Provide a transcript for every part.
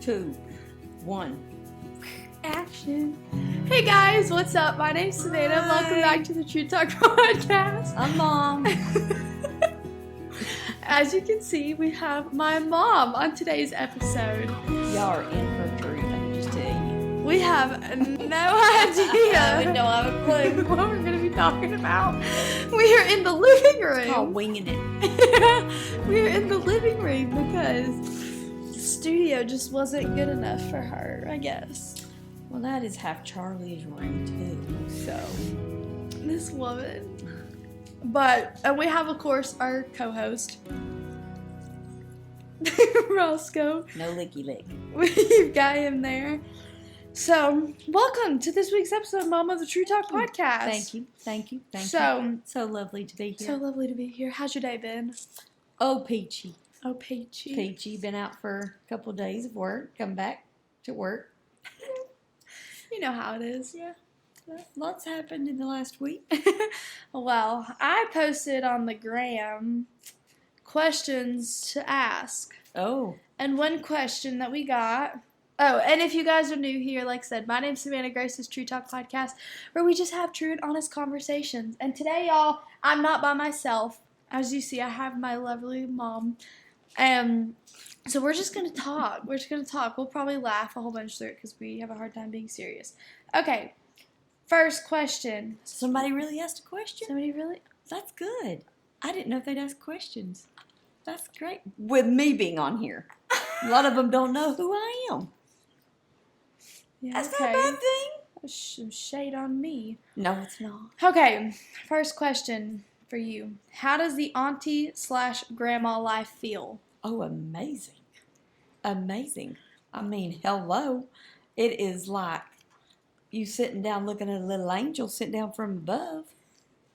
2, 1. Action. Hey guys, what's up? My name's Savannah. Hi. Welcome back to the True Talk podcast. I'm Mom. As you can see, we have my mom on today's episode. Y'all are in for a treat, let me just tell you. We have no I idea don't have a clue. what we're going to be talking about. We are in the living room. Called winging it. We are in the living room because the studio just wasn't good enough for her, I guess. Well, that is half Charlie's room, too, so. This woman. But we have, of course, our co-host, Roscoe. No licky lick. We've got him there. So, welcome to this week's episode of Mom of the True Talk podcast. Thank you. So lovely to be here. So lovely to be here. How's your day been? Oh, peachy. Oh, peachy. Peachy, been out for a couple of days of work, come back to work. You know how it is. Yeah. Lots happened in the last week. Well, I posted on the gram questions to ask. Oh. And one question that we got. Oh, and if you guys are new here, like I said, my name's Savannah Grace, this True Talk podcast, where we just have true and honest conversations. And today, y'all, I'm not by myself. As you see, I have my lovely mom. So we're just going to talk. We'll probably laugh a whole bunch through it because we have a hard time being serious. Okay. First question. Somebody really asked a question? Somebody really? That's good. I didn't know if they'd ask questions. That's great. With me being on here. A lot of them don't know who I am. Yeah, That's not a bad thing. Some shade on me. No, it's not. Okay. First question for you. How does the auntie/grandma life feel? Oh, amazing. Amazing. I mean, hello. It is like you sitting down looking at a little angel sitting down from above.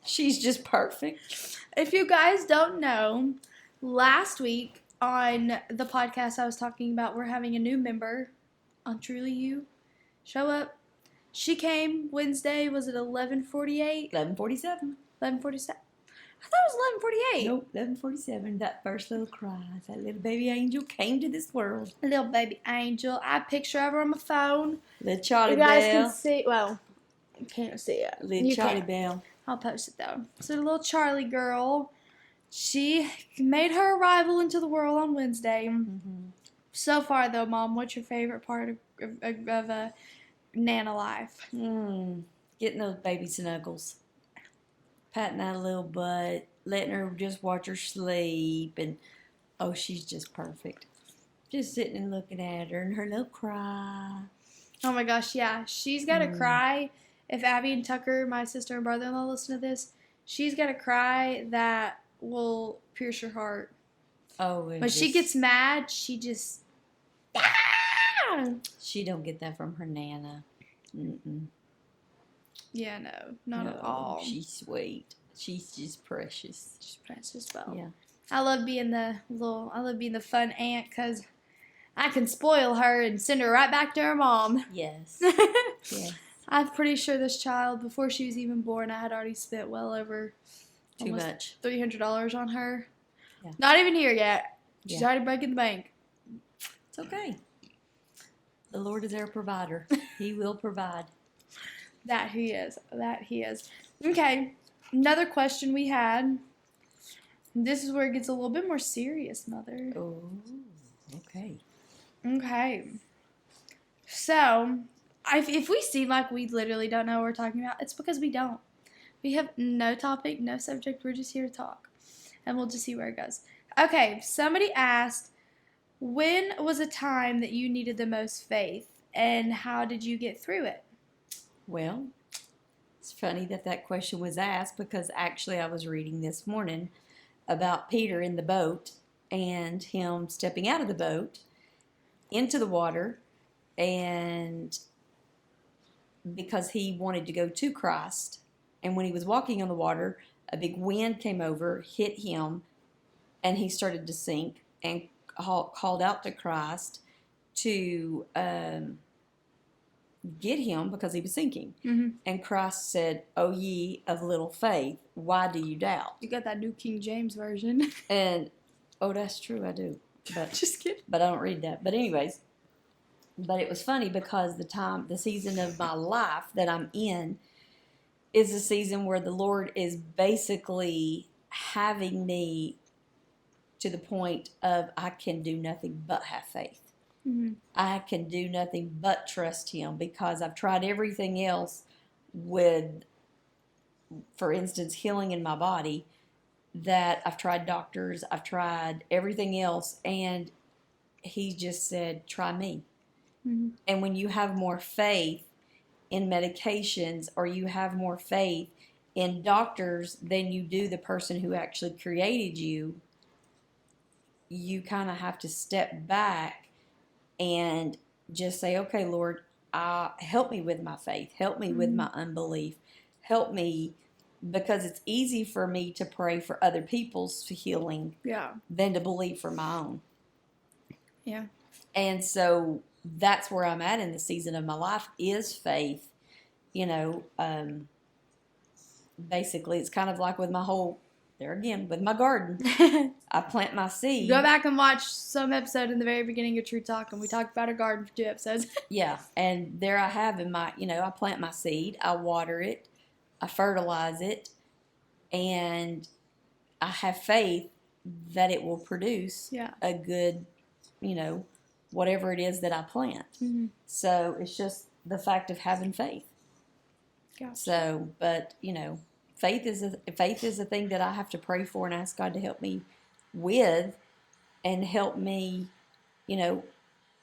She's just perfect. If you guys don't know, last week on the podcast I was talking about, we're having a new member on Truly You. Show up. She came Wednesday, was it 11:48? 11:47. 11:47. I thought it was 11:48. Nope, 11:47. That first little cry. That little baby angel came to this world. A little baby angel. I have a picture of her on my phone. Little Charlie You guys Bell. can see. Well, you can't see it. Little You Charlie can. Bell. I'll post it though. So the little Charlie girl, she made her arrival into the world on Wednesday. Mm-hmm. So far though, Mom, what's your favorite part of Nana life? Getting those baby snuggles. Patting that little butt. Letting her just watch her sleep. And, oh, she's just perfect. Just sitting and looking at her and her little cry. Oh my gosh, yeah. She's got to cry. If Abby and Tucker, my sister and brother-in-law, listen to this, she's got to cry that will pierce your heart. Oh, when she gets mad, she just... She don't get that from her Nana. Mm-mm. Yeah, no. Not at all. She's sweet. She's just precious. She's precious, well. Yeah. I love being the fun aunt because I can spoil her and send her right back to her mom. Yes. Yes. I'm pretty sure this child, before she was even born, I had already spent well over Too much. $300 on her. Yeah. Not even here yet. She's Yeah. already breaking the bank. It's okay. The Lord is our provider. He will provide. That he is. Okay. Another question we had. This is where it gets a little bit more serious, Mother. Oh, okay. Okay. So, if we seem like we literally don't know what we're talking about, it's because we don't. We have no topic, no subject. We're just here to talk. And we'll just see where it goes. Okay, somebody asked, when was a time that you needed the most faith, and how did you get through it? Well, it's funny that question was asked because actually I was reading this morning about Peter in the boat and him stepping out of the boat into the water, and because he wanted to go to Christ, and when he was walking on the water, a big wind came over, hit him, and he started to sink, and called out to Christ to get him because he was sinking. Mm-hmm. And Christ said, "O ye of little faith, why do you doubt?" You got that New King James Version. And, oh, that's true, I do. But Just kidding. But I don't read that. But anyways, But it was funny because the season of my life that I'm in is a season where the Lord is basically having me to the point of I can do nothing but have faith. Mm-hmm. I can do nothing but trust Him because I've tried everything else with, for instance, healing in my body, that I've tried doctors, I've tried everything else, and He just said, try me. Mm-hmm. And when you have more faith in medications or you have more faith in doctors than you do the person who actually created you, you kind of have to step back and just say, okay, Lord, help me with my faith. Help me with my unbelief. Help me, because it's easy for me to pray for other people's healing than to believe for my own. Yeah. And so that's where I'm at in the season of my life is faith. Basically, it's kind of like with my with my garden. I plant my seed. Go back and watch some episode in the very beginning of True Talk, and we talked about our garden for 2 episodes. Yeah, and there I have I plant my seed, I water it, I fertilize it, and I have faith that it will produce a good, whatever it is that I plant. Mm-hmm. So it's just the fact of having faith. Gotcha. So, but faith is a thing that I have to pray for and ask God to help me with, and help me,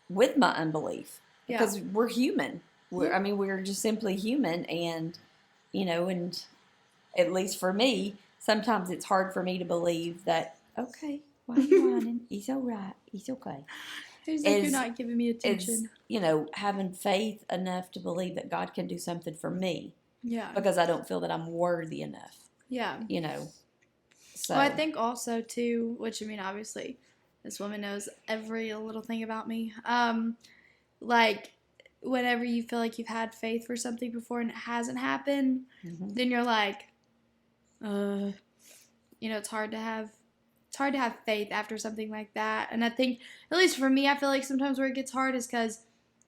with my unbelief, because we're human. We're just simply human, and and at least for me, sometimes it's hard for me to believe that. Okay, why are you whining? He's all right. He's okay. He's like, you're not giving me attention. It's, having faith enough to believe that God can do something for me. Yeah. Because I don't feel that I'm worthy enough. Yeah. So. Well, I think also, too, which, obviously, this woman knows every little thing about me. Like, whenever you feel like you've had faith for something before and it hasn't happened, then you're like, it's hard to have faith after something like that. And I think, at least for me, I feel like sometimes where it gets hard is because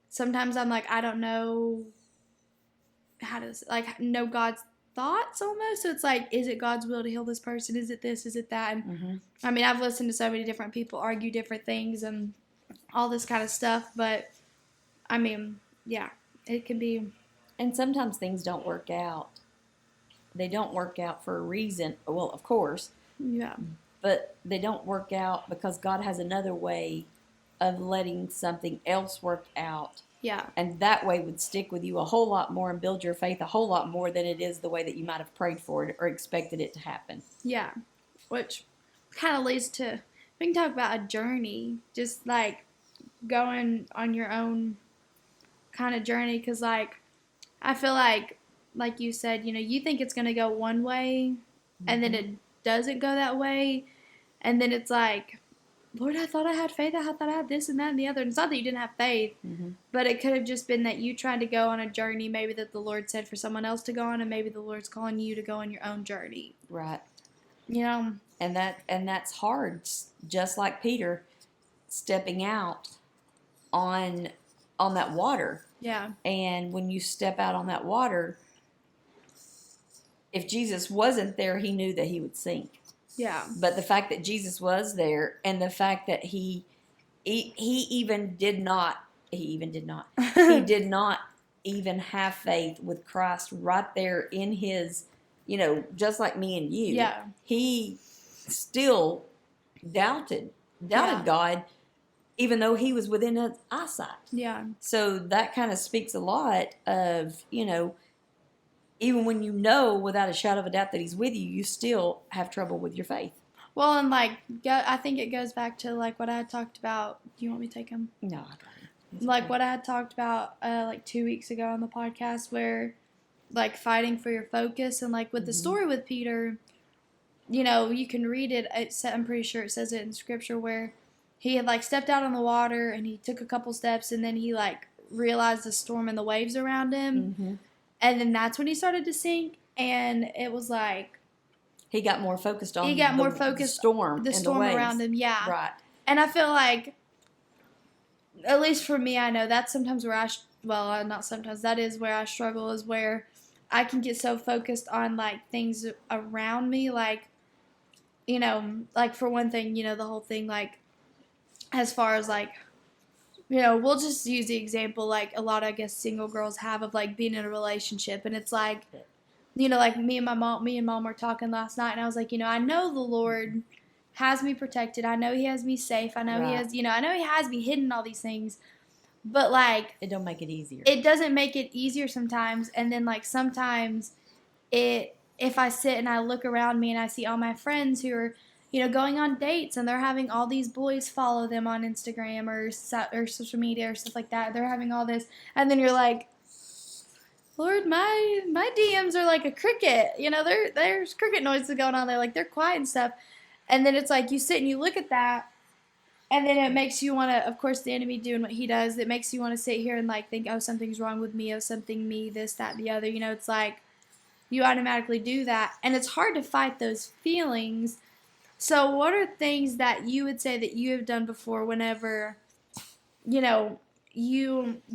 sometimes I'm like, I don't know how to, know God's thoughts almost. So it's like, is it God's will to heal this person? Is it this? Is it that? And I've listened to so many different people argue different things and all this kind of stuff. But, it can be. And sometimes things don't work out. They don't work out for a reason. Well, of course. Yeah. But they don't work out because God has another way of letting something else work out. Yeah. And that way would stick with you a whole lot more and build your faith a whole lot more than it is the way that you might have prayed for it or expected it to happen. Yeah. Which kind of leads to, we can talk about a journey, just like going on your own kind of journey. Because, I feel like you said, you think it's going to go one way and then it doesn't go that way. And then it's like, Lord, I thought I had faith. I thought I had this and that and the other. And it's not that you didn't have faith, but it could have just been that you tried to go on a journey maybe that the Lord said for someone else to go on, and maybe the Lord's calling you to go on your own journey. Right. And that's hard. Just like Peter stepping out on that water. Yeah. And when you step out on that water, if Jesus wasn't there, he knew that he would sink. Yeah. But the fact that Jesus was there, and the fact that he did not even have faith with Christ right there in his, just like me and you. Yeah. He still doubted God, even though he was within his eyesight. Yeah. So that kind of speaks a lot of, even when without a shadow of a doubt that he's with you, you still have trouble with your faith. Well, and I think it goes back to what I had talked about. Do you want me to take him? No, I don't. What I had talked about 2 weeks ago on the podcast, where fighting for your focus, and with the story with Peter, you can read it. I'm pretty sure it says it in scripture where he had stepped out on the water and he took a couple steps and then he realized the storm and the waves around him. And then that's when he started to sink, and it was he got more focused on the storm and the waves around him. Yeah. Right. And I feel at least for me, I know that's sometimes where not sometimes, that is where I struggle, is where I can get so focused on, like, things around me, like, like, for one thing, the whole thing, like, as far as, like, we'll just use the example, like, a lot, I guess, single girls have of, like, being in a relationship, and it's like, like, me and mom were talking last night, and I was like, I know the Lord has me protected. I know He has me safe. I know He has, I know He has me hidden, all these things. But, like, it don't make it easier. It doesn't make it easier sometimes. And then, like, sometimes if I sit and I look around me and I see all my friends who are, going on dates, and they're having all these boys follow them on Instagram or social media or stuff like that. They're having all this. And then you're like, Lord, my DMs are like a cricket. There's cricket noises going on there. Like, they're quiet and stuff. And then it's like you sit and you look at that, and then it makes you want to, of course, the enemy doing what he does, it makes you want to sit here and, like, think, oh, something's wrong with me, oh, something me, this, that, the other. It's like you automatically do that. And it's hard to fight those feelings. So what are things that you would say that you have done before whenever, the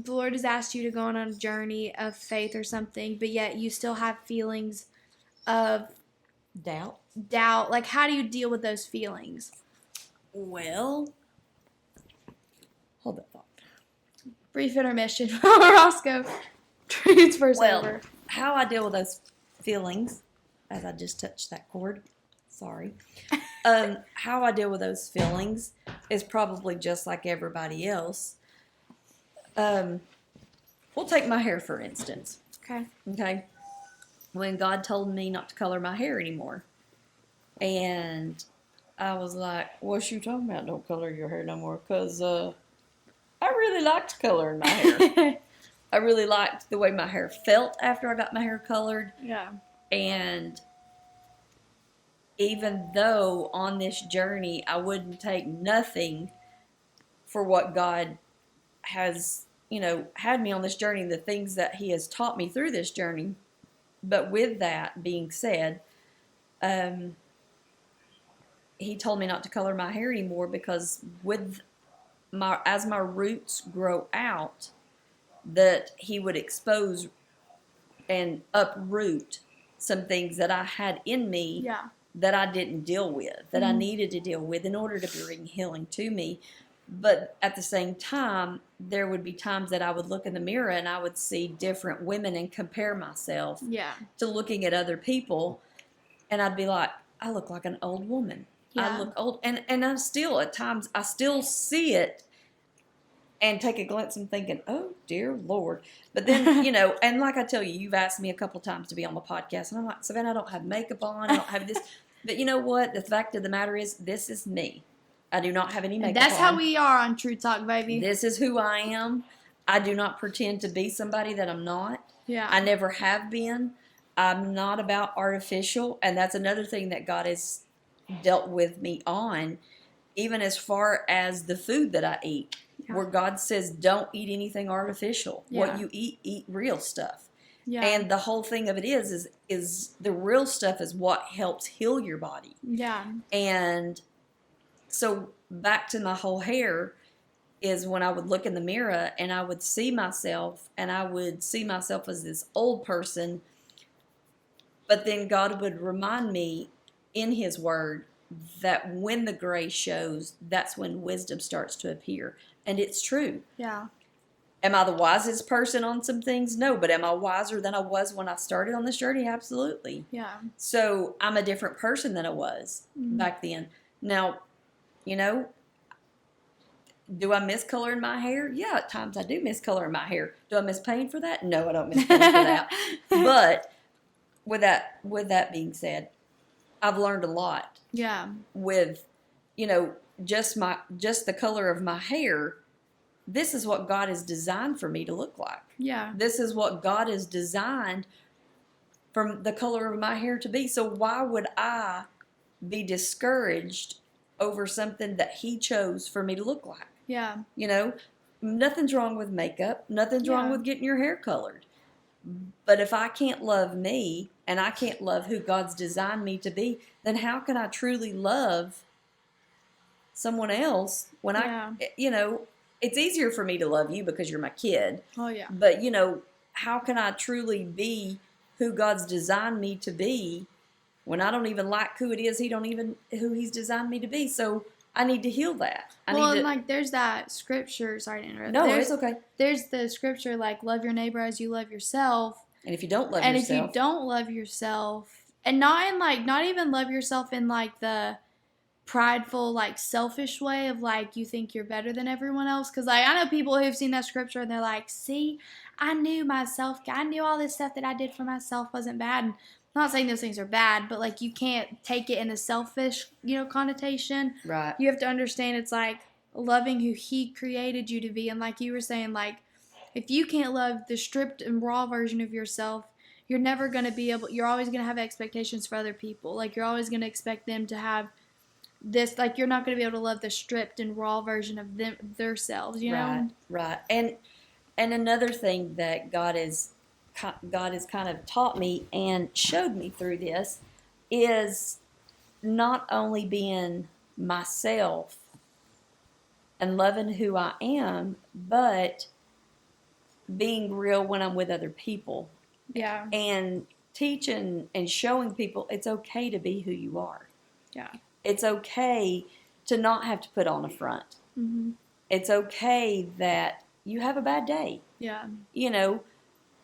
Lord has asked you to go on a journey of faith or something, but yet you still have feelings of doubt? Like, how do you deal with those feelings? Well, hold that thought. Brief intermission. Roscoe transfers over. How I deal with those feelings, as I just touched that chord, sorry. How I deal with those feelings is probably just like everybody else. We'll take my hair, for instance. Okay. When God told me not to color my hair anymore, and I was like, "What you talking about? Don't color your hair no more." Because I really liked coloring my hair. I really liked the way my hair felt after I got my hair colored. Yeah. And even though on this journey I wouldn't take nothing for what God has, had me on this journey, the things that He has taught me through this journey. But with that being said, He told me not to color my hair anymore because as my roots grow out, that He would expose and uproot some things that I had in me that I didn't deal with, that I needed to deal with in order to bring healing to me. But at the same time, there would be times that I would look in the mirror and I would see different women and compare myself to looking at other people. And I'd be like, I look like an old woman. I look old. And I'm still, at times, I still see it and take a glimpse and thinking, oh, dear Lord. But then, and like I tell you, you've asked me a couple of times to be on the podcast. And I'm like, Savannah, I don't have makeup on. I don't have this. But you know what? The fact of the matter is, this is me. I do not have any makeup on. That's how we are on True Talk, baby. This is who I am. I do not pretend to be somebody that I'm not. Yeah. I never have been. I'm not about artificial. And that's another thing that God has dealt with me on, even as far as the food that I eat, where God says, don't eat anything artificial. What you eat real stuff. Yeah. And the whole thing of it is the real stuff is what helps heal your body. Yeah. And so back to my whole hair is when I would look in the mirror and I would see myself, and I would see myself as this old person. But then God would remind me in His Word that when the gray shows, that's when wisdom starts to appear. And it's true. Yeah. Am I the wisest person on some things? No. But am I wiser than I was when I started on this journey? Absolutely. Yeah. So I'm a different person than I was back then. Now, do I miss coloring my hair? Yeah, at times I do miss coloring my hair. Do I miss paying for that? No, I don't miss paying for that. But with that being said, I've learned a lot. Yeah. With, just the color of my hair. This is what God has designed for me to look like. Yeah. This is what God has designed for the color of my hair to be. So why would I be discouraged over something that He chose for me to look like? Yeah. Nothing's wrong with makeup. Nothing's wrong with getting your hair colored. But if I can't love me and I can't love who God's designed me to be, then how can I truly love someone else when it's easier for me to love you because you're my kid. Oh, yeah. But, how can I truly be who God's designed me to be when I don't even like who it is who he's designed me to be? So I need to heal that. There's that scripture. Sorry to interrupt. No, it's okay. There's the scripture, like, love your neighbor as you love yourself. And if you don't love yourself. And if you don't love yourself, and not even love yourself in, like, the prideful, like, selfish way of, like, you think you're better than everyone else. Because, like, I know people who've seen that scripture and they're like, see, I knew all this stuff that I did for myself wasn't bad. And I'm not saying those things are bad, but, like, you can't take it in a selfish, connotation. Right. You have to understand it's, like, loving who he created you to be. And like you were saying, like, if you can't love the stripped and raw version of yourself, you're never going to be able, you're always going to have expectations for other people. Like, you're always going to expect them to have this, like, you're not going to be able to love the stripped and raw version of themselves, know? Right. And another thing that God has kind of taught me and showed me through this is not only being myself and loving who I am, but being real when I'm with other people. Yeah. And teaching and showing people it's okay to be who you are. Yeah. It's okay to not have to put on a front. Mm-hmm. It's okay that you have a bad day. Yeah.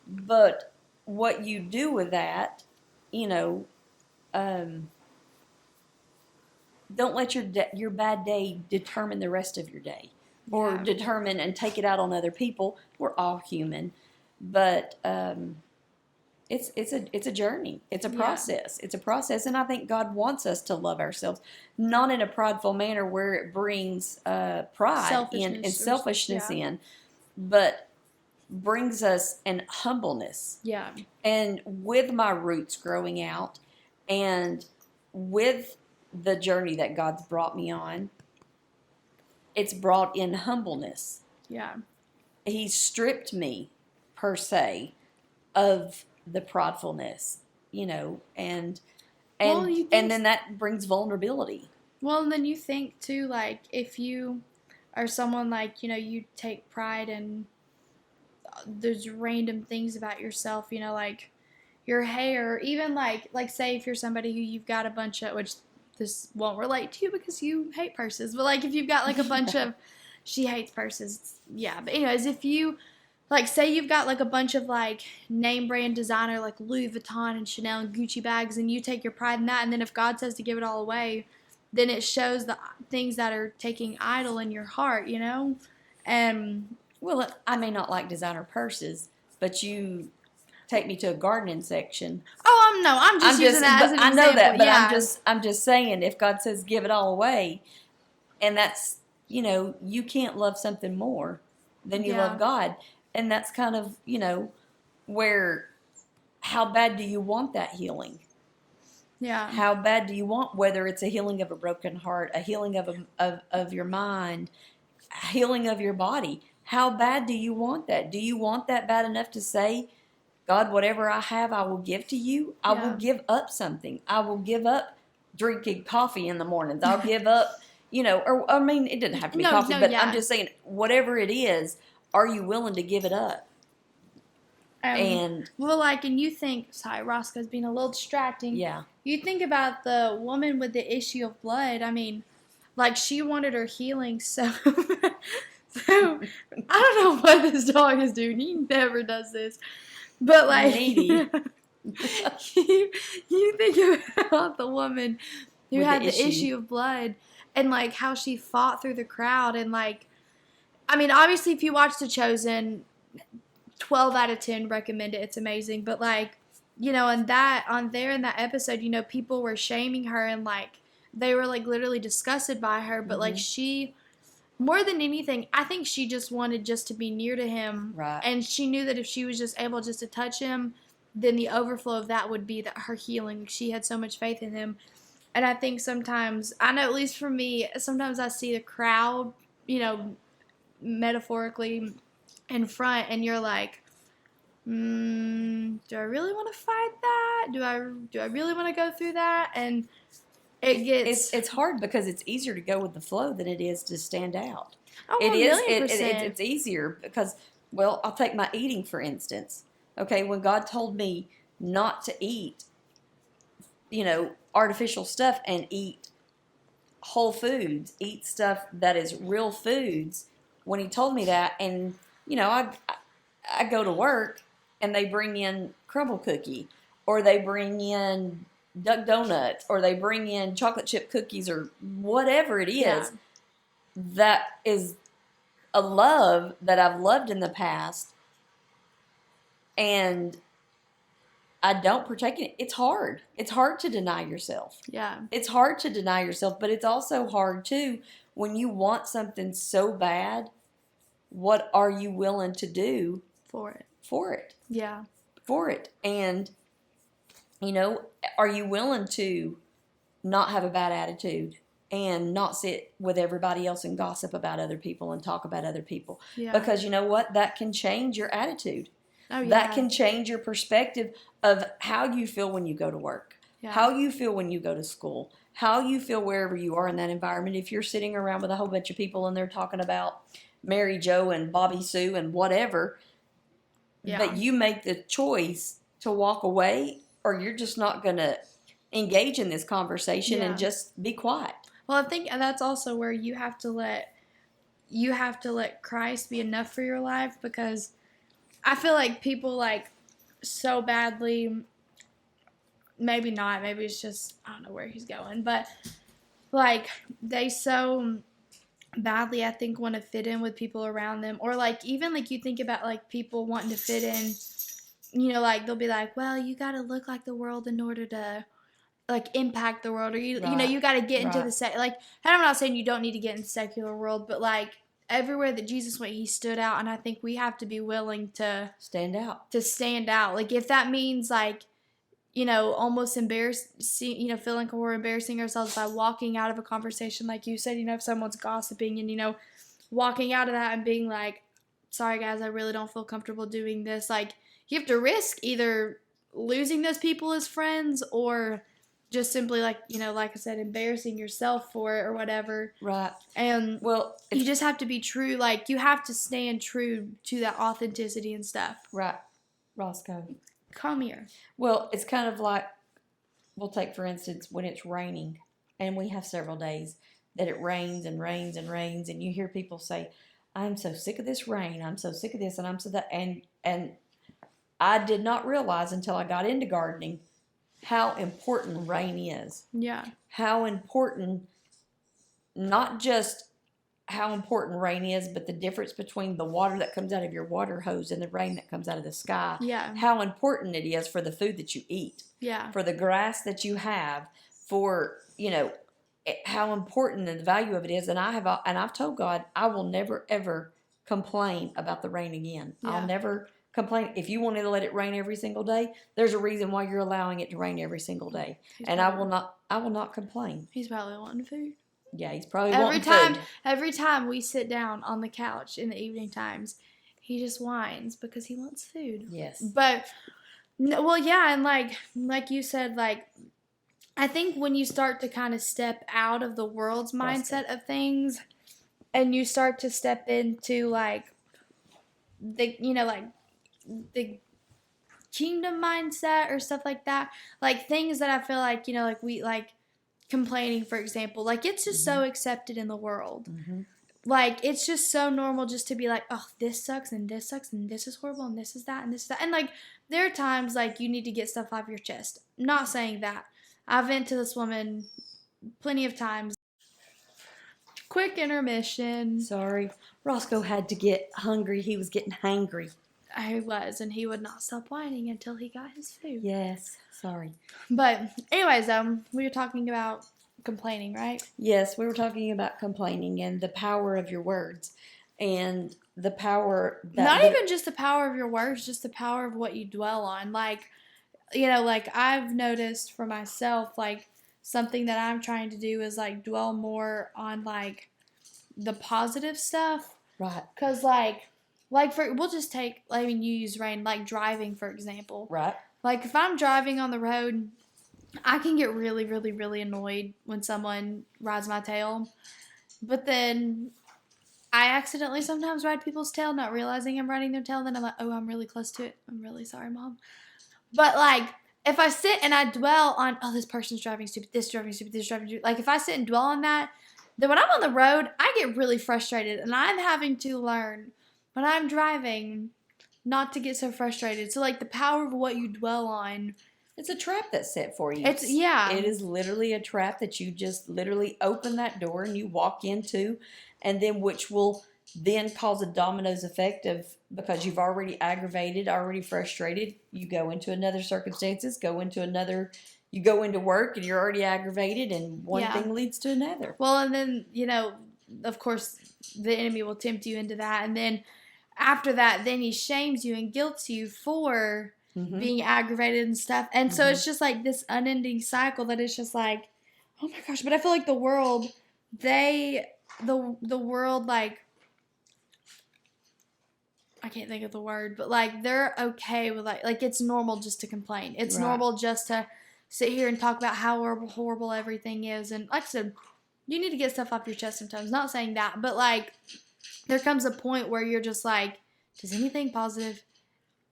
But what you do with that, don't let your bad day determine the rest of your day, or determine and take it out on other people. We're all human, but it's a journey. It's a process. It's a process, and I think God wants us to love ourselves, not in a prideful manner where it brings pride and selfishness in, but brings us in humbleness. Yeah. And with my roots growing out, and with the journey that God's brought me on, it's brought in humbleness. Yeah. He stripped me, per se, of the pridefulness, and then that brings vulnerability. Well, and then you think too, like, if you are someone, like, you take pride in there's random things about yourself, like your hair, even like say if you're somebody who you've got a bunch of, which this won't relate to you because you hate purses, but like if you've got like a bunch of, she hates purses, yeah, but anyways, if you, like, say you've got like a bunch of like name brand designer, like Louis Vuitton and Chanel and Gucci bags, and you take your pride in that, and then if God says to give it all away, then it shows the things that are taking idol in your heart, and well, I may not like designer purses, but you take me to a gardening section. Oh, I'm just using that as an example. I know that, but I'm just saying, if God says give it all away, and that's, you can't love something more than you love God, and that's kind of, where, how bad do you want that healing? Yeah. How bad do you want, whether it's a healing of a broken heart, a healing of your mind, a healing of your body? How bad do you want that? Do you want that bad enough to say, God, whatever I have, I will give to you? I will give up something. I will give up drinking coffee in the mornings. I'll give up, it doesn't have to be coffee, but I'm just saying, whatever it is, are you willing to give it up? And you think, sorry, Roscoe's being a little distracting. Yeah. You think about the woman with the issue of blood. I mean, like, she wanted her healing so I don't know what this dog is doing. He never does this. But, like, you think about the woman who had the issue of blood and, like, how she fought through the crowd. And, like, I mean, obviously, if you watch The Chosen, 12 out of 10 recommend it. It's amazing. But, like, in that episode, people were shaming her and, like, they were, like, literally disgusted by her. But, like, she, more than anything, I think she just wanted just to be near to him. Right. And she knew that if she was just able just to touch him, then the overflow of that would be her healing. She had so much faith in him. And I think sometimes, I know at least for me, sometimes I see the crowd, metaphorically in front, and you're like, do I really want to fight that? Do I really want to go through that? And it's hard because it's easier to go with the flow than it is to stand out. Oh, It a is. million percent. It's easier because, well, I'll take my eating for instance. Okay, when God told me not to eat, artificial stuff and eat whole foods, eat stuff that is real foods. When He told me that, and I go to work and they bring in crumble cookie, or they bring in duck donuts, or they bring in chocolate chip cookies, or whatever it is. Yeah. That is a love that I've loved in the past, and I don't partake in it. It's hard. It's hard to deny yourself. Yeah. It's hard to deny yourself, but it's also hard too when you want something so bad. What are you willing to do For it. for it? Yeah. For it. And, are you willing to not have a bad attitude and not sit with everybody else and gossip about other people and talk about other people? Yeah. Because you know what? That can change your attitude. Oh, yeah. That can change your perspective of how you feel when you go to work, how you feel when you go to school, how you feel wherever you are in that environment. If you're sitting around with a whole bunch of people and they're talking about Mary Jo and Bobby Sue and whatever, but you make the choice to walk away, or you're just not going to engage in this conversation and just be quiet. Well, I think that's also where you have to let Christ be enough for your life, because I feel like people so badly, maybe not, maybe it's just, I don't know where he's going, but they so badly, I think, want to fit in with people around them, or even you think about people wanting to fit in, they'll be like, well, you got to look like the world in order to impact the world, or you got to get into the and I'm not saying you don't need to get into the secular world, but everywhere that Jesus went, He stood out, and I think we have to be willing to stand out. If that means almost embarrassing, feeling like we're embarrassing ourselves by walking out of a conversation, like you said, if someone's gossiping, and walking out of that and being like, sorry guys, I really don't feel comfortable doing this. You have to risk either losing those people as friends, or just simply like I said, embarrassing yourself for it or whatever. Right. And you just have to be true. You have to stand true to that authenticity and stuff. Right. Roscoe, come here. Well, it's kind of like, we'll take for instance when it's raining, and we have several days that it rains and rains and rains, and you hear people say, I'm so sick of this rain, I'm so sick of this, and I'm so that, and I did not realize until I got into gardening how important rain is. Yeah. How important, not just how important rain is, but the difference between the water that comes out of your water hose and the rain that comes out of the sky. Yeah. How important it is for the food that you eat. Yeah. For the grass that you have, for, how important and the value of it is. And I've told God, I will never ever complain about the rain again. Yeah. I'll never complain. If you wanted to let it rain every single day, there's a reason why you're allowing it to rain every single day. I will not complain. He's probably wanting food. Yeah, he's probably wanting food. Every time we sit down on the couch in the evening times, he just whines because he wants food. Yes. But yeah, and like you said, I think when you start to kind of step out of the world's mindset of things, and you start to step into the kingdom mindset or stuff like that, things that I feel we complaining, for example, it's just so accepted in the world. Mm-hmm. It's just so normal just to be like, oh, this sucks and this sucks and this is horrible and this is that and this is that. And there are times you need to get stuff off your chest. Not saying that. I vent to this woman plenty of times. Quick intermission. Sorry. Roscoe had to get hungry. He was getting hangry. I was, and he would not stop whining until he got his food. Yes. Sorry. But anyways, we were talking about complaining, right? Yes, we were talking about complaining and the power of your words, and the power that not even just the power of your words, just the power of what you dwell on. I've noticed for myself, something that I'm trying to do is dwell more on the positive stuff. Right. Cause we'll just take, you use rain, driving, for example. Right. If I'm driving on the road, I can get really, really, really annoyed when someone rides my tail. But then I accidentally sometimes ride people's tail, not realizing I'm riding their tail. Then I'm like, oh, I'm really close to it. I'm really sorry, Mom. But, like, if I sit and I dwell on, oh, this person's driving stupid, this driving stupid, this driving stupid. Like, if I sit and dwell on that, then when I'm on the road, I get really frustrated. And I'm having to learn when I'm driving not to get so frustrated. So, like, the power of what you dwell on. It's a trap that's set for you. Yeah. It is literally a trap that you just literally open that door and you walk into, and then which will then cause a dominoes effect of, because you've already aggravated, already frustrated, you go into another circumstances, you go into work and you're already aggravated, and one thing leads to another. Well, and then, of course, the enemy will tempt you into that, and then after that, then he shames you and guilts you for being aggravated and stuff. And so it's just like this unending cycle that is just like, oh my gosh. But I feel like the world, the world, like, I can't think of the word, but like they're okay with like it's normal just to complain. It's normal just to sit here and talk about how horrible everything is. And like I said, you need to get stuff off your chest sometimes. Not saying that, but like there comes a point where you're just like, does anything positive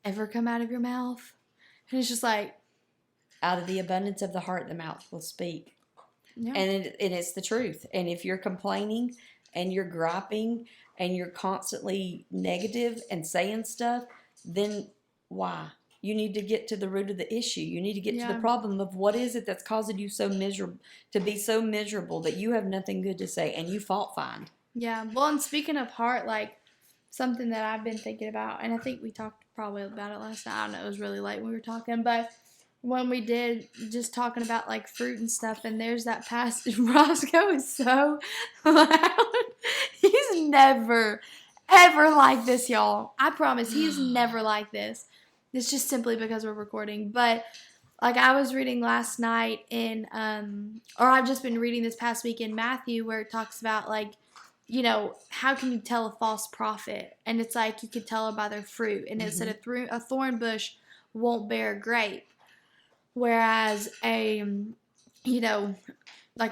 ever come out of your mouth? And it's just like, out of the abundance of the heart, the mouth will speak. Yeah. And it's the truth. And if you're complaining and you're griping and you're constantly negative and saying stuff, then why? You need to get to the root of the issue. You need to get to the problem of what is it that's causing you so miserable, to be so miserable that you have nothing good to say and you fault find. Yeah. Well, and speaking of heart, like something that I've been thinking about, and I think we talked probably about it last night. I don't know, it was really late when we were talking, but when we did, just talking about like fruit and stuff, and there's that passage. Roscoe is so loud. He's never, ever like this, y'all. I promise, he's never like this. It's just simply because we're recording. But like I was reading last night in, or I've just been reading this past week in Matthew, where it talks about like, how can you tell a false prophet? And it's like you could tell by their fruit. And it said a thorn bush won't bear a grape. Whereas like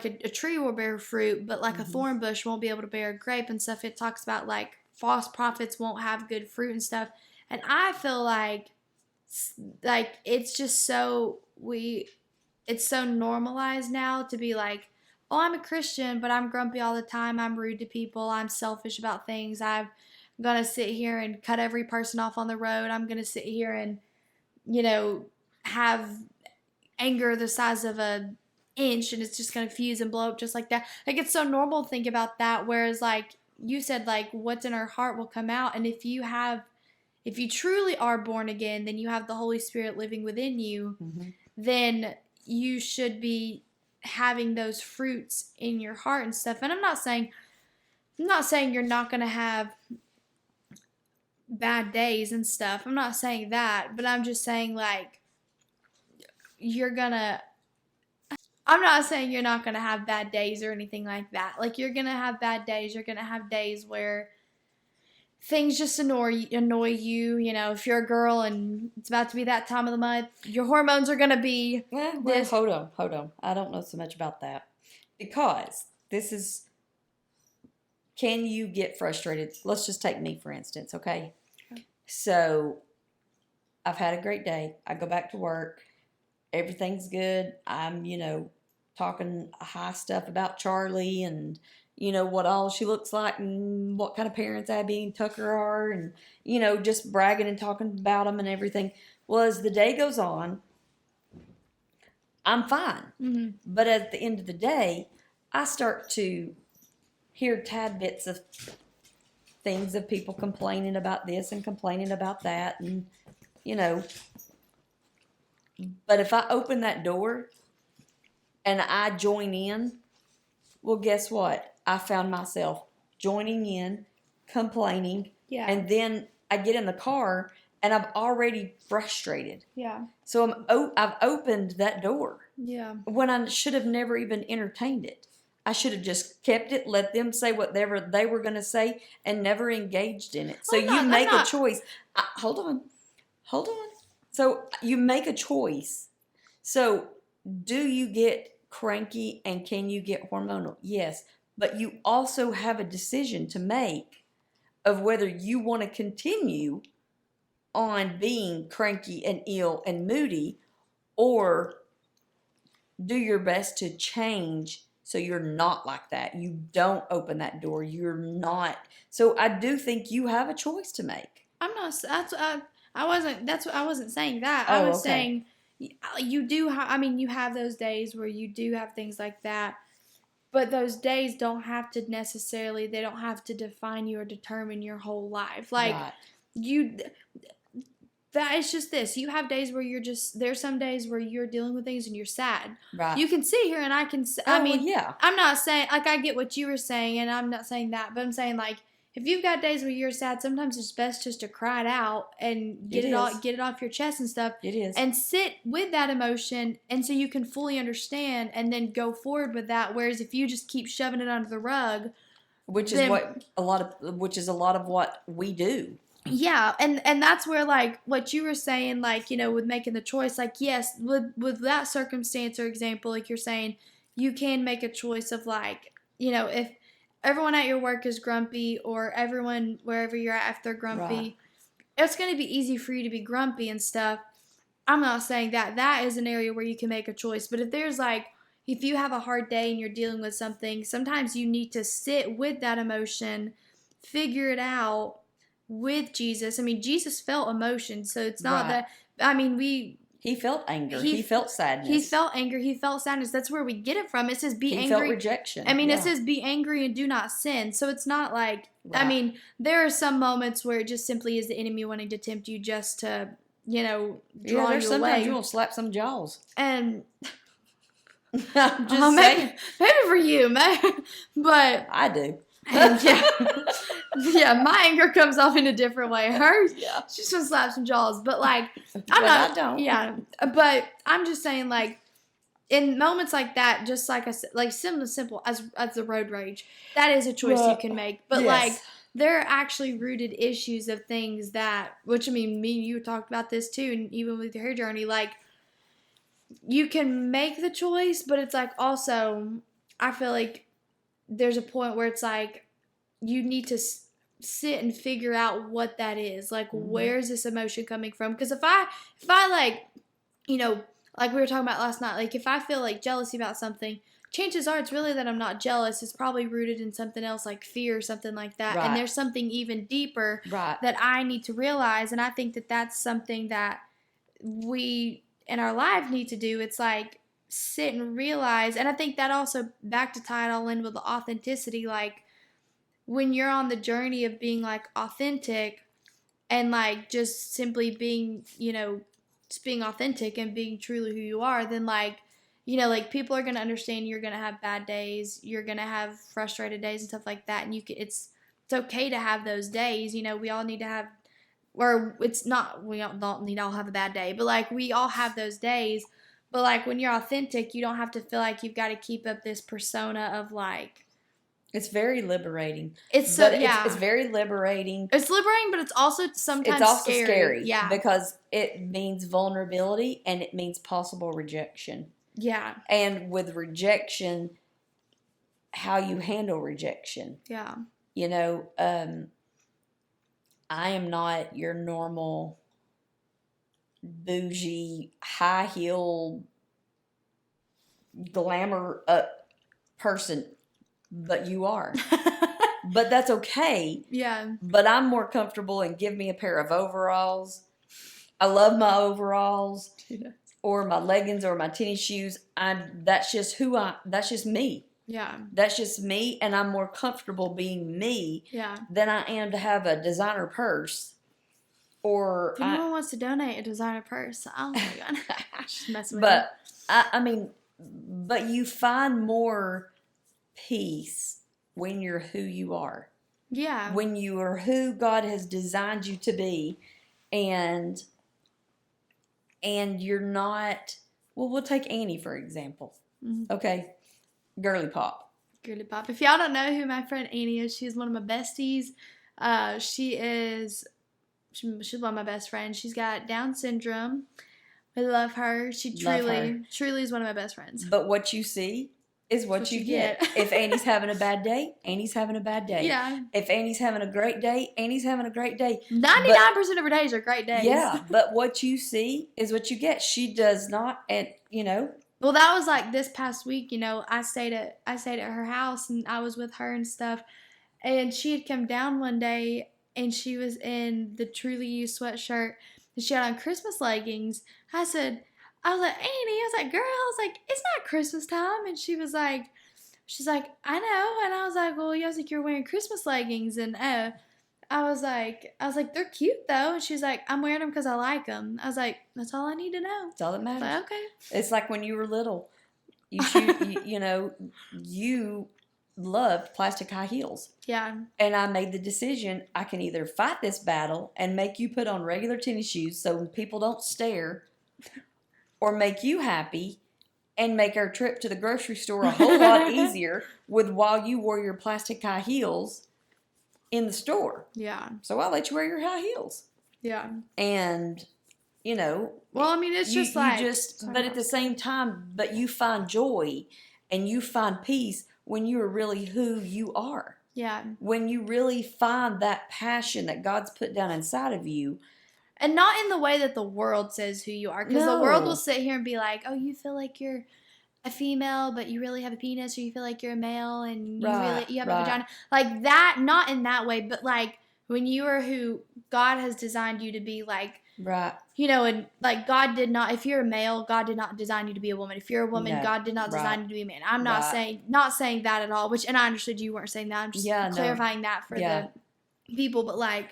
a tree will bear fruit, but like a thorn bush won't be able to bear a grape and stuff. It talks about like false prophets won't have good fruit and stuff. And I feel like it's just it's so normalized now to be like, oh, I'm a Christian, but I'm grumpy all the time. I'm rude to people. I'm selfish about things. I'm going to sit here and cut every person off on the road. I'm going to sit here and, have anger the size of an inch, and it's just going to fuse and blow up just like that. Like, it's so normal to think about that, whereas, like, you said, like, what's in our heart will come out, and if you truly are born again, then you have the Holy Spirit living within you, then you should be having those fruits in your heart and stuff. And I'm not saying you're not going to have bad days and stuff. I'm not saying that, but I'm just saying, like, I'm not saying you're not going to have bad days or anything like that. Like, you're going to have bad days. You're going to have days where things just annoy you. If you're a girl and it's about to be that time of the month, your hormones are going to be this. Hold on. I don't know so much about that. Because can you get frustrated? Let's just take me, for instance, okay? So, I've had a great day. I go back to work. Everything's good. I'm, talking high stuff about Charlie and, what all she looks like and what kind of parents Abby and Tucker are and, just bragging and talking about them and everything. Well, as the day goes on, I'm fine. But at the end of the day, I start to hear tad bits of things of people complaining about this and complaining about that and, But if I open that door and I join in, well, guess what? I found myself joining in, complaining, and then I get in the car and I'm already frustrated. Yeah. So I've opened that door. Yeah. When I should have never even entertained it. I should have just kept it, let them say whatever they were going to say, and never engaged in it. So you make a choice. Hold on. So you make a choice. So do you get cranky and can you get hormonal? Yes. but you also have a decision to make of whether you want to continue on being cranky and ill and moody, or do your best to change so you're not like that. You don't open that door. You're not. So I do think you have a choice to make. I'm not. I wasn't saying that. Oh, I was okay. saying you do. You have those days where you do have things like that, but those days don't have to necessarily. They don't have to define you or determine your whole life. Like Right. you. That is just this. You have days where you're just. There's some days where you're dealing with things and you're sad. Right. You can sit here and I can. Yeah. I'm not saying like I get what you were saying, and I'm not saying that, but I'm saying like. If you've got days where you're sad, sometimes it's best just to cry it out and get it off your chest and stuff. It is. And sit with that emotion, and so you can fully understand and then go forward with that. Whereas if you just keep shoving it under the rug, which is a lot of what we do. Yeah, and that's where like what you were saying, like, you know, with making the choice, like yes, with that circumstance or example, like you're saying, you can make a choice of like, you know, if everyone at your work is grumpy or everyone wherever you're at, if they're grumpy, Right. It's going to be easy for you to be grumpy and stuff. I'm not saying that is an area where you can make a choice. But if there's like, if you have a hard day and you're dealing with something, sometimes you need to sit with that emotion, figure it out with Jesus. I mean, Jesus felt emotion. So it's not Right. that, He felt anger. He felt sadness. He felt anger. He felt sadness. That's where we get it from. It says be angry. He felt rejection. It says be angry and do not sin. So it's not like, Right. there are some moments where it just simply is the enemy wanting to tempt you just to, you know, draw you away. Sometimes you will slap some jaws. And I'm just saying. Maybe for you, man. But I do. and yeah, my anger comes off in a different way. Hers, Yeah. she's gonna slap some jaws. But like, I don't. Yeah, but I'm just saying, like, in moments like that, just like I said, like simple as the road rage, that is a choice you can make. But yes. like, there are actually rooted issues of things that, which me and you talked about this too, and even with your hair journey, like, you can make the choice, but it's like also, I feel like there's a point where it's like you need to sit and figure out what that is. Like, where's this emotion coming from? Because if I like, you know, like we were talking about last night, like if I feel like jealousy about something, chances are it's really that I'm not jealous. It's probably rooted in something else like fear or something like that. Right. And there's something even deeper that I need to realize. And I think that that's something that we in our life need to do. It's like sit and realize, and I think that also back to tie it all in with the authenticity, like when you're on the journey of being like authentic and like just simply being, you know, just being authentic and being truly who you are, then like, you know, like people are going to understand you're going to have bad days, you're going to have frustrated days and stuff like that, and it's okay to have those days. You know, we all need to have, or it's not, we don't need to all have a bad day, but like we all have those days. But like when you're authentic, you don't have to feel like you've got to keep up this persona of like. It's very liberating. It's very liberating. It's liberating, but it's also sometimes it's also scary. Yeah, because it means vulnerability and it means possible rejection. Yeah. And with rejection, how you handle rejection. Yeah. You know, I am not your normal bougie, high heel, glamour up person, but you are. But that's okay. Yeah. But I'm more comfortable and give me a pair of overalls. I love my overalls or my leggings or my tennis shoes. That's just me. Yeah. That's just me, and I'm more comfortable being me than I am to have a designer purse. Or if anyone wants to donate a designer purse, I'll just mess with But but you find more peace when you're who you are. Yeah. When you are who God has designed you to be, and you're not. Well, we'll take Annie for example. Mm-hmm. Okay, girly pop. Girly pop. If y'all don't know who my friend Annie is, she's one of my besties. She's one of my best friends. She's got Down syndrome. I love her. She truly is one of my best friends. But what you see is what you get. If Annie's having a bad day, Annie's having a bad day. Yeah. If Annie's having a great day, Annie's having a great day. 99% of her days are great days. Yeah, but what you see is what you get. She does not, and Well, that was like this past week. I stayed at her house and I was with her and stuff. And she had come down one day and she was in the Truly You sweatshirt and she had on Christmas leggings. I was like, Annie, I was like, girl, I was like, it's not Christmas time. And she's like, I know. And I was like, well, I was like, you're wearing Christmas leggings. And I was like, they're cute though. And she's like, I'm wearing them because I like them. I was like, that's all I need to know. That's all that matters. Like, okay. It's like when you were little, you loved plastic high heels. Yeah. And I made the decision, I can either fight this battle and make you put on regular tennis shoes so people don't stare, or make you happy and make our trip to the grocery store a whole lot easier while you wore your plastic high heels in the store. Yeah. So I'll let you wear your high heels. Yeah. And, well, I mean, it's just like... but at the same time, but you find joy and you find peace when you are really who you are. Yeah. When you really find that passion that God's put down inside of you. And not in the way that the world says who you are. Because the world will sit here and be like, oh, you feel like you're a female, but you really have a penis, or you feel like you're a male and you have a vagina. Like that, not in that way, but like when you are who God has designed you to be, like, right. And like God did not, if you're a male, God did not design you to be a woman. If you're a woman, No. God did not design you to be a man. I'm not saying that at all, and I understood you weren't saying that. I'm just clarifying that for the people, but like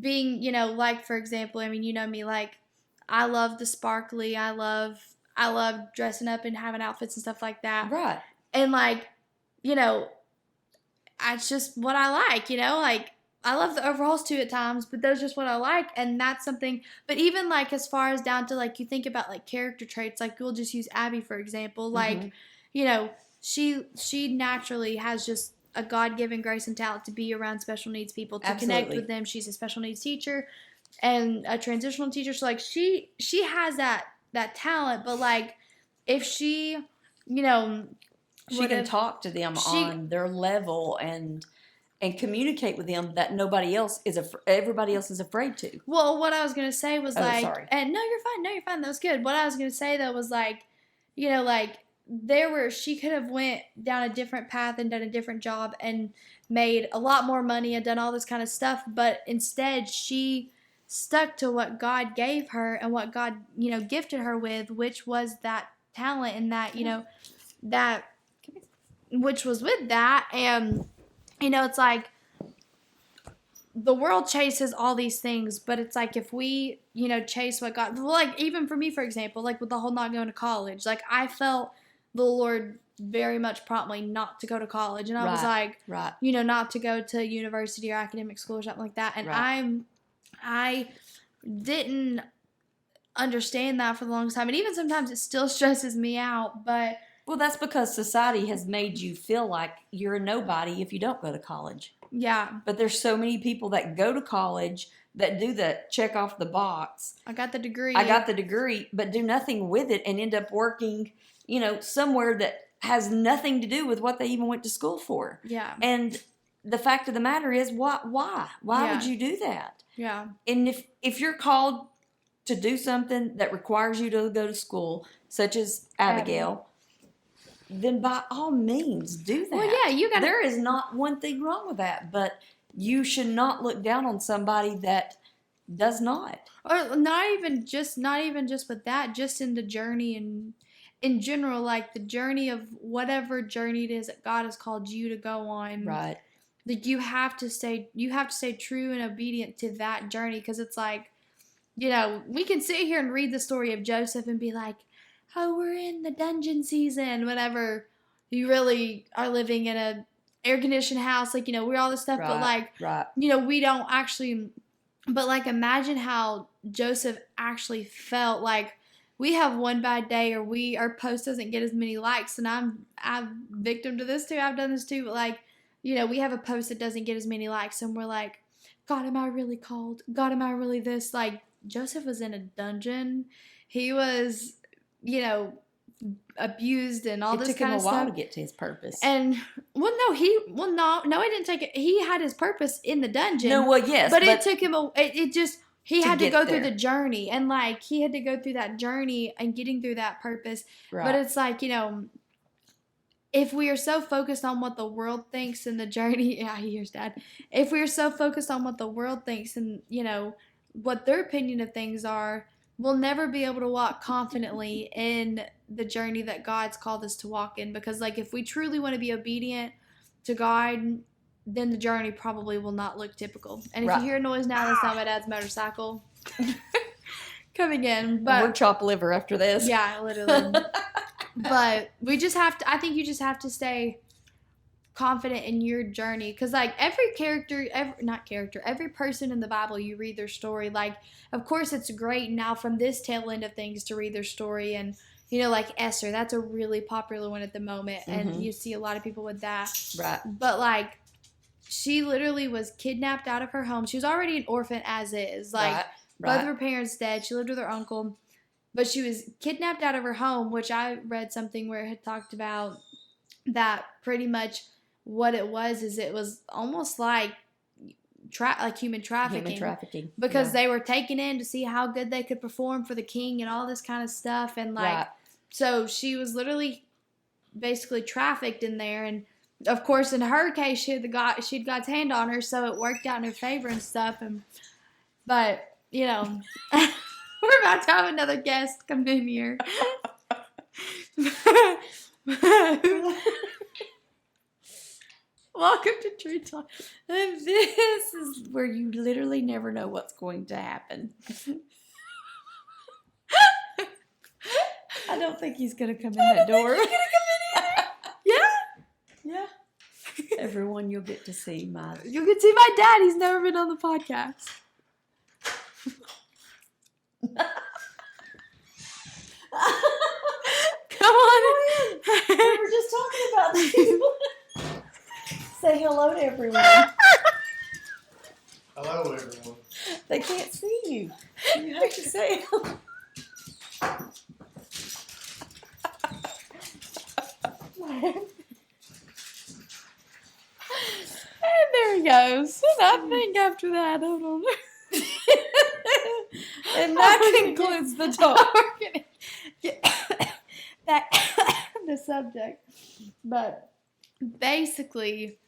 being, like for example, I mean, you know me, like I love the sparkly, I love dressing up and having outfits and stuff like that. Right. And like, it's just what I like, like I love the overalls too at times, but that's just what I like. And that's something, but even like as far as down to like, you think about like character traits, like we'll just use Abby, for example, like, she naturally has just a God-given grace and talent to be around special needs people, to connect with them. She's a special needs teacher and a transitional teacher. So like she has that talent, but like if she, she can talk to them on their level and communicate with them that everybody else is afraid to. Well, what I was going to say was like, sorry. And no, you're fine. That was good. What I was going to say though was like, like she could have went down a different path and done a different job and made a lot more money and done all this kind of stuff. But instead she stuck to what God gave her and what God, gifted her with, which was that talent and that, that, which was with that. And, it's like the world chases all these things, but it's like if we, chase what God, like even for me, for example, like with the whole not going to college, like I felt the Lord very much prompt me not to go to college. And I was like, not to go to university or academic school or something like that. And I didn't understand that for the longest time. And even sometimes it still stresses me out, but... Well, that's because society has made you feel like you're a nobody if you don't go to college. Yeah. But there's so many people that go to college that do the check off the box. I got the degree, but do nothing with it and end up working, somewhere that has nothing to do with what they even went to school for. Yeah. And the fact of the matter is, why? Why would you do that? Yeah. And if you're called to do something that requires you to go to school, such as Abigail, then by all means do that. Well, yeah, there is not one thing wrong with that, but you should not look down on somebody that does not. Or not even just with that, just in the journey and in general, like the journey of whatever journey it is that God has called you to go on. Right. Like you have to stay true and obedient to that journey, because it's like, we can sit here and read the story of Joseph and be like, oh, we're in the dungeon season, whenever you really are living in a air-conditioned house, like, we're all this stuff, but like, we don't actually, but like, imagine how Joseph actually felt. Like, we have one bad day, or our post doesn't get as many likes, and I'm victim to this too, I've done this too, but like, we have a post that doesn't get as many likes, and we're like, God, am I really called? God, am I really this? Like, Joseph was in a dungeon. He was, abused and all this It took kind him of a while stuff. to get to his purpose. And no, he didn't take it. He had his purpose in the dungeon. No, well, yes, but it took him he had to go through there. the journey, and like he had to go through that journey and getting through that purpose. Right. But it's like, if we are so focused on what the world thinks in the journey, yeah, he hears Dad. If we are so focused on what the world thinks and, what their opinion of things are, we'll never be able to walk confidently in the journey that God's called us to walk in. Because, like, if we truly want to be obedient to God, then the journey probably will not look typical. And if you hear a noise now, that's not my dad's motorcycle coming in. But we're chopped liver after this. Yeah, literally. But we just have to, I think you just have to stay confident in your journey. Because, like, every person in the Bible, you read their story. Like, of course, it's great now from this tail end of things to read their story. And, like Esther, that's a really popular one at the moment. Mm-hmm. And you see a lot of people with that. Right. But, like, she literally was kidnapped out of her home. She was already an orphan as is. Like, both of her parents dead. She lived with her uncle. But she was kidnapped out of her home, which I read something where it had talked about that pretty much what it was almost like human trafficking. Human trafficking. Because they were taken in to see how good they could perform for the king and all this kind of stuff. And, like, so she was literally basically trafficked in there. And, of course, in her case, she had God's hand on her, so it worked out in her favor and stuff. But, we're about to have another guest come in here. Welcome to True Talk. And this is where you literally never know what's going to happen. I don't think he's going to come in that door. He's going to come in here. Yeah. Everyone, you'll get to see my dad. He's never been on the podcast. Come on. We were just talking about this. Say hello to everyone. Hello, everyone. They can't see you. You have to say hello. And there he goes. And I think after that, I don't know. And that concludes the talk. We're gonna get back the subject. But basically,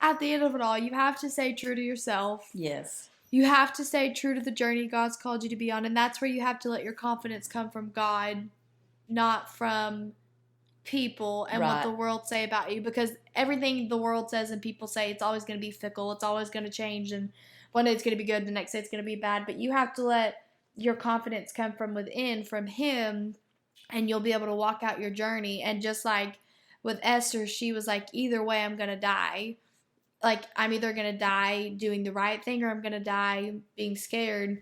at the end of it all, you have to stay true to yourself. Yes. You have to stay true to the journey God's called you to be on. And that's where you have to let your confidence come from God, not from people and what the world say about you. Because everything the world says and people say, it's always going to be fickle. It's always going to change. And one day it's going to be good, the next day it's going to be bad. But you have to let your confidence come from within, from Him, and you'll be able to walk out your journey. And just like with Esther, she was like, either way, I'm going to die. Like, I'm either going to die doing the right thing or I'm going to die being scared.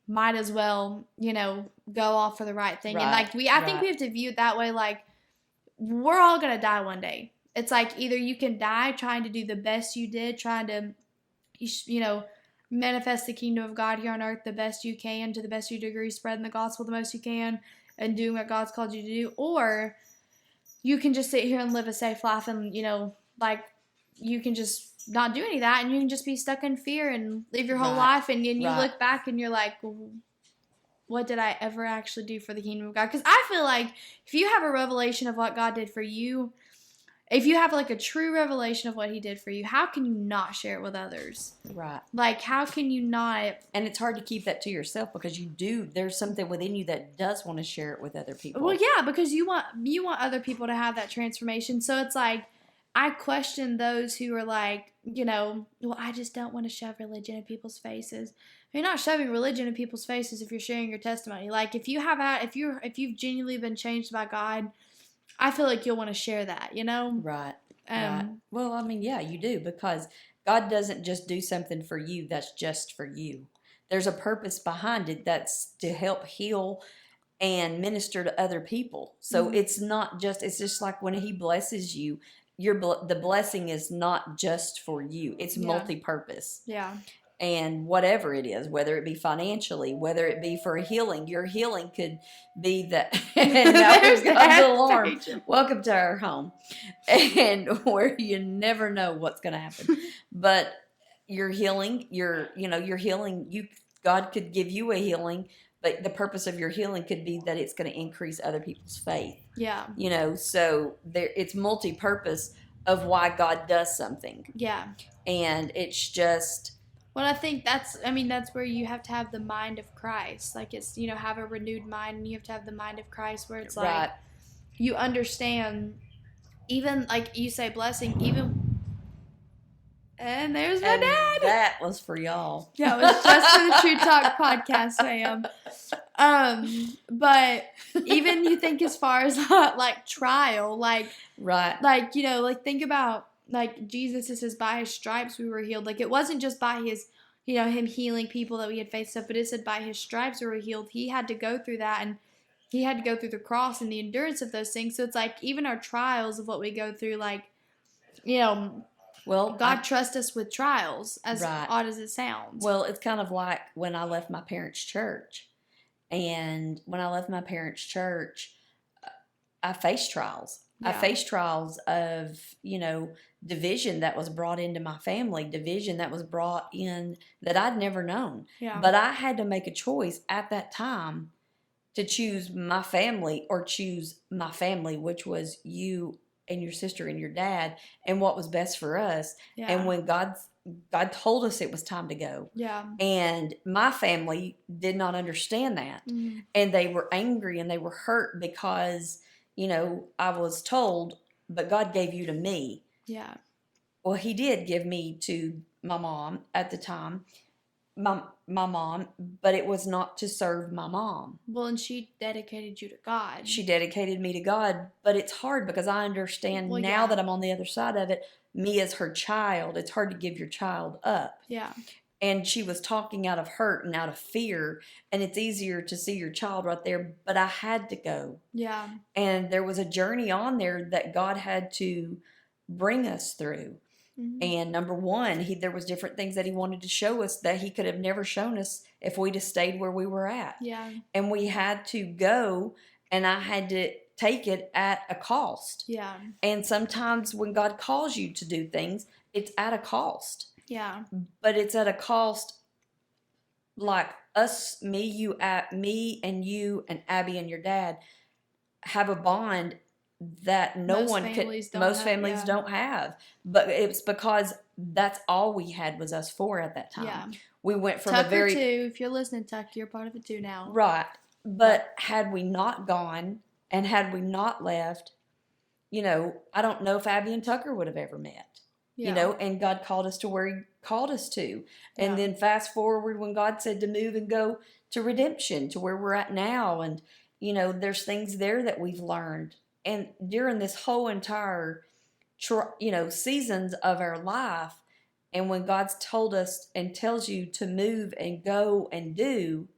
Might as well, go off for the right thing. And like, I think we have to view it that way. Like, we're all going to die one day. It's like either you can die trying to do the best you did, trying to, manifest the kingdom of God here on earth the best you can, to the best of your degree, spreading the gospel the most you can, and doing what God's called you to do. Or you can just sit here and live a safe life and, like, you can just not do any of that, and you can just be stuck in fear and live your whole life, and you look back and you're like, what did I ever actually do for the kingdom of God? Because I feel like if you have a revelation of what God did for you, if you have like a true revelation of what He did for you, how can you not share it with others? Right. Like, how can you not? And it's hard to keep that to yourself because there's something within you that does want to share it with other people. Well, yeah, because you want other people to have that transformation. So it's like, I question those who are like, well, I just don't want to shove religion in people's faces. You're not shoving religion in people's faces if you're sharing your testimony. Like, if you've genuinely been changed by God, I feel like you'll want to share that, Right. Right. Well, I mean, yeah, you do, because God doesn't just do something for you that's just for you. There's a purpose behind it that's to help heal and minister to other people. So it's just like when He blesses you, the blessing is not just for you. It's multi-purpose. Yeah. And whatever it is, whether it be financially, whether it be for a healing, your healing could be that. And now There's we've got that the alarm. page. Welcome to our home, and where you never know what's going to happen. But your healing, your healing. God could give you a healing, but the purpose of your healing could be that it's going to increase other people's faith. Yeah. So it's multi-purpose of why God does something. Yeah. And it's just. Well, I think that's where you have to have the mind of Christ. Like, it's, have a renewed mind, and you have to have the mind of Christ, where it's like, Right. you understand, even, like you say, blessing, even, and there's my dad. That was for y'all. Yeah, it was just for the True Talk podcast, fam. But even you think as far as, like, trial, like, right. Like, think about, like, Jesus, it says, by his stripes we were healed. Like, it wasn't just by his, him healing people that we had faced stuff, but it said by his stripes we were healed. He had to go through that, and he had to go through the cross and the endurance of those things. So it's like, even our trials of what we go through, like, well, God trusts us with trials, as right. odd as it sounds. Well, it's kind of like when I left my parents' church. And when I left my parents' church, I faced trials. Yeah. I faced trials of, division that was brought into my family, division that was brought in that I'd never known. Yeah. But I had to make a choice at that time to choose my family or choose my family, which was you and your sister and your dad, and what was best for us. Yeah. And when God told us it was time to go. Yeah. And my family did not understand that. Mm-hmm. And they were angry and they were hurt because, I was told, but God gave you to me. Yeah. Well, he did give me to my mom at the time, my mom, but it was not to serve my mom. Well, and she dedicated you to God. She dedicated me to God, but it's hard because I understand now that I'm on the other side of it, me as her child, it's hard to give your child up. Yeah. And she was talking out of hurt and out of fear, and it's easier to see your child right there, but I had to go. Yeah. And there was a journey on there that God had to bring us through. Mm-hmm. And number one, there was different things that he wanted to show us that he could have never shown us if we'd have stayed where we were at. Yeah. And we had to go, and I had to take it at a cost. Yeah. And sometimes when God calls you to do things, it's at a cost. Yeah. But it's at a cost like us, me and you and Abby and your dad have a bond that most families don't have. But it's because that's all we had was us four at that time. Yeah. We went from Tucker too. If you're listening, Tucker, you're part of it too now. Right. But had we not gone and had we not left, I don't know if Abby and Tucker would have ever met. Yeah. And God called us to where he called us to. And then fast forward when God said to move and go to redemption, to where we're at now. And, there's things there that we've learned. And during this whole entire, seasons of our life, and when God's told us and tells you to move and go and do,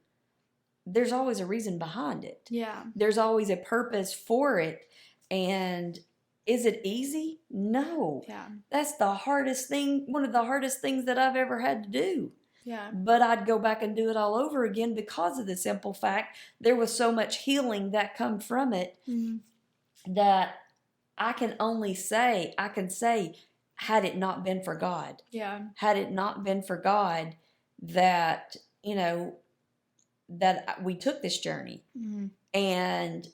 there's always a reason behind it. Yeah. There's always a purpose for it. And is it easy? No. Yeah. That's the hardest thing, one of the hardest things that I've ever had to do. Yeah. But I'd go back and do it all over again because of the simple fact there was so much healing that come from it that I can say, had it not been for God. Yeah. Had it not been for God that, that we took this journey. Mm-hmm. And,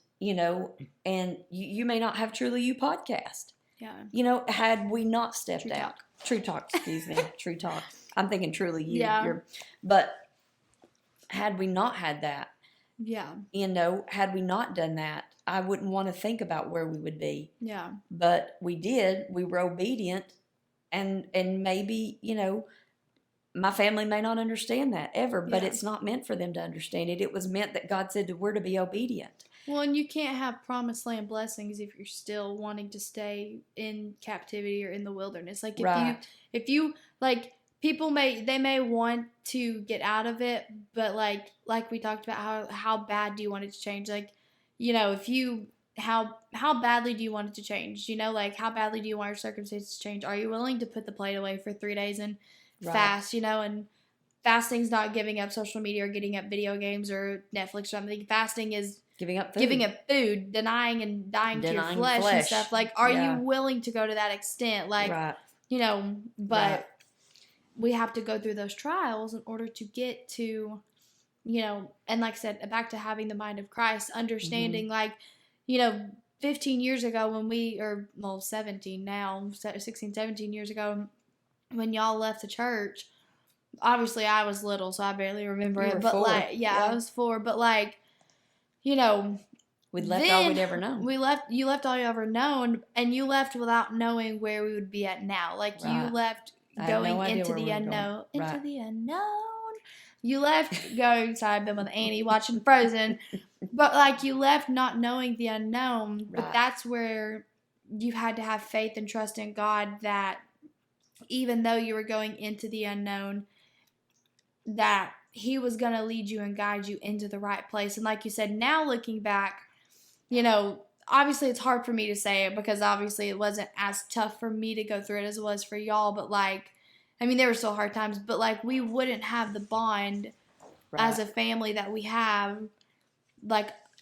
and you may not have Truly You podcast. Yeah. Had we not stepped out. True Talk, excuse me. True Talk. I'm thinking Truly You. Yeah. But had we not had that, yeah. Had we not done that, I wouldn't want to think about where we would be. Yeah. But we did. We were obedient. And maybe, my family may not understand that ever, but it's not meant for them to understand it. It was meant that God said that we're to be obedient. Well, and you can't have promised land blessings if you're still wanting to stay in captivity or in the wilderness. Like, if you like, people may want to get out of it, but like we talked about, how bad do you want it to change? Like, if you, how badly do you want it to change? Like, how badly do you want your circumstances to change? Are you willing to put the plate away for 3 days and fast, and fasting's not giving up social media or getting up video games or Netflix or something. Fasting is giving up food, denying and dying to your flesh and stuff. Like, are you willing to go to that extent? Like, but we have to go through those trials in order to get to, and like I said, back to having the mind of Christ, understanding, 15 years ago when 17 now, 16, 17 years ago, when y'all left the church, obviously I was little, so I barely remember it. But 4. I was 4. But we left all we'd ever known. You left all you ever known, and you left without knowing where we would be at now. Like you left going into the unknown. Into the unknown. You left going. Sorry, I've been with Annie watching Frozen, but you left not knowing the unknown. But that's where you had to have faith and trust in God that even though you were going into the unknown, that He was going to lead you and guide you into the right place. And like you said, now looking back, obviously it's hard for me to say it because obviously it wasn't as tough for me to go through it as it was for y'all. But there were still hard times, but we wouldn't have the bond as a family that we have.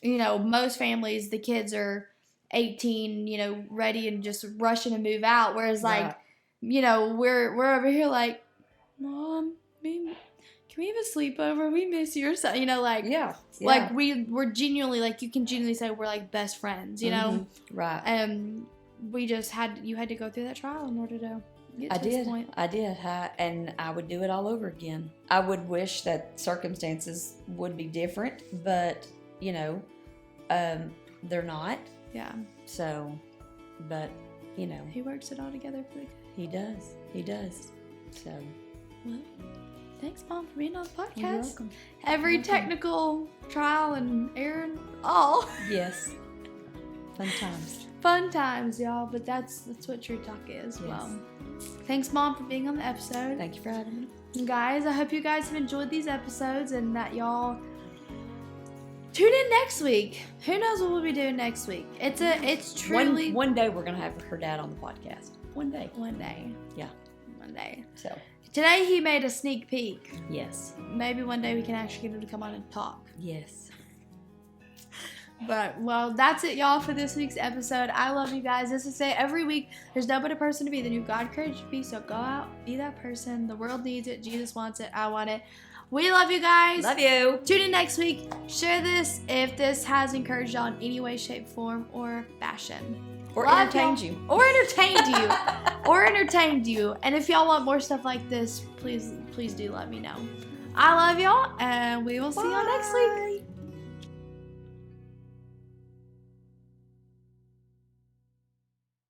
Most families, the kids are 18, ready and just rushing to move out. Whereas we're over here Mom, can we have a sleepover? We miss you. Or something, we're genuinely, you can genuinely say we're best friends, Right. And you had to go through that trial in order to get to this point. I did. And I would do it all over again. I would wish that circumstances would be different, but, they're not. Yeah. So, but, He works it all together for the good. He does. So. Well, thanks, Mom, for being on the podcast. You're welcome. Every technical trial and error and all. Yes. Fun times. Fun times, y'all. But that's what True Talk is. Yes. Well, thanks, Mom, for being on the episode. Thank you for having me. Guys, I hope you guys have enjoyed these episodes and that y'all tune in next week. Who knows what we'll be doing next week? It's truly one day we're gonna have her dad on the podcast. One day. Yeah. One day. So today he made a sneak peek. yes. Maybe one day we can actually get him to come on and talk. Yes. But, well, that's it, y'all, for this week's episode. I love you guys. As I say, every week, there's no better person to be than who God created you to be. So go out, be that person. The world needs it. Jesus wants it. I want it. We love you guys. Love you. Tune in next week. Share this if this has encouraged y'all in any way, shape, form, or fashion. Or entertained you. Or entertained you. Or entertained you. And if y'all want more stuff like this, please do let me know. I love y'all, and we will see y'all next week.